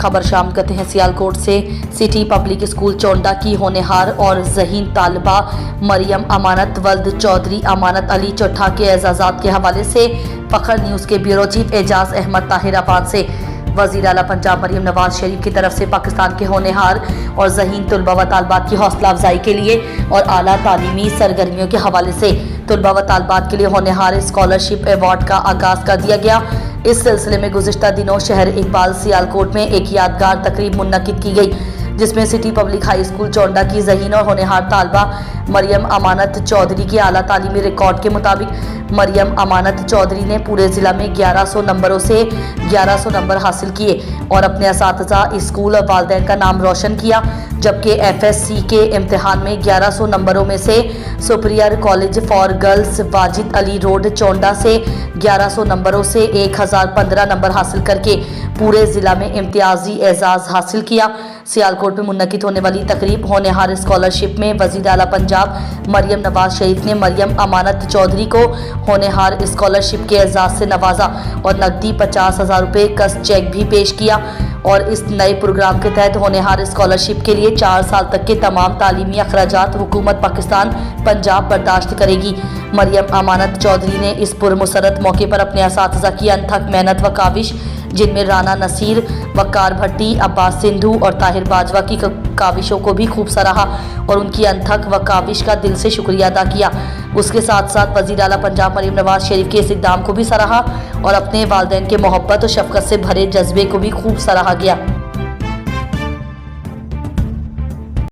खबर शामिल करते हैं सियालकोट से। सिटी पब्लिक स्कूल चोंडा की होनहार और ज़हीन तालिबा मरियम अमानत वल्द चौधरी अमानत अली चौथा के एजाज़ात के हवाले से फ़ख्र न्यूज़ के ब्यूरो चीफ एजाज अहमद ताहिर अफाद से वज़ीर आला पंजाब मरियम नवाज शरीफ की तरफ से पाकिस्तान के होनहार और ज़हीन तलबा व तालबात की हौसला अफजाई के लिए और आला तालीमी सरगर्मियों के हवाले से तलबा व तालबात के लिए होनहार स्कॉलरशिप अवार्ड का आगाज़ कर दिया गया। इस सिलसिले में गुज़िश्ता दिनों शहर इकबाल सियालकोट में एक यादगार तकरीब मुनक्किद की गई, जिसमें city public high school Chonda की ज़हीन और होनहार तालबा मरियम अमानत चौधरी के आला तालीमी रिकॉर्ड के मुताबिक मरियम अमानत चौधरी ने पूरे ज़िला में 1100 नंबरों से 1100 नंबर हासिल किए और अपने असातिज़ा, स्कूल और वालिदैन का नाम रोशन किया। जबकि FSC के इम्तिहान में 1100 नंबरों में से superior college for girls Wajid Ali road Chonda से 1100 नंबरों से 1015 नंबर हासिल करके पूरे ज़िला में इम्तियाजी एजाज़ हासिल किया। सियालकोट में मुनक्किद होने वाली तकरीब होनहार स्कॉलरशिप में वज़ीर आला पंजाब मरियम नवाज शरीफ ने मरियम अमानत चौधरी को होनहार स्कॉलरशिप के एजाज़ से नवाजा और नकदी 50,000 रुपये का चेक भी पेश किया। और इस नए प्रोग्राम के तहत होनहार स्कॉलरशिप के लिए 4 साल तक के तमाम तालीमी अखराजात हुकूमत पाकिस्तान पंजाब बर्दाश्त करेगी। मरियम अमानत चौधरी ने इस पुरमसरत मौके पर अपने असातिज़ा की अनथक मेहनत व काविश, जिनमें राना नसीर, वकार भट्टी, अब्बास सिंधु और ताहिर बाजवा की काविशों को भी खूब सराहा और उनकी अनथक व काविश का दिल से शुक्रिया अदा किया। उसके साथ साथ वज़ीर आला पंजाब मरियम नवाज शरीफ के इस इक़दाम को भी सराहा और अपने वालिदैन के मोहब्बत और शफ़क़त से भरे जज्बे को भी खूब सराहा गया।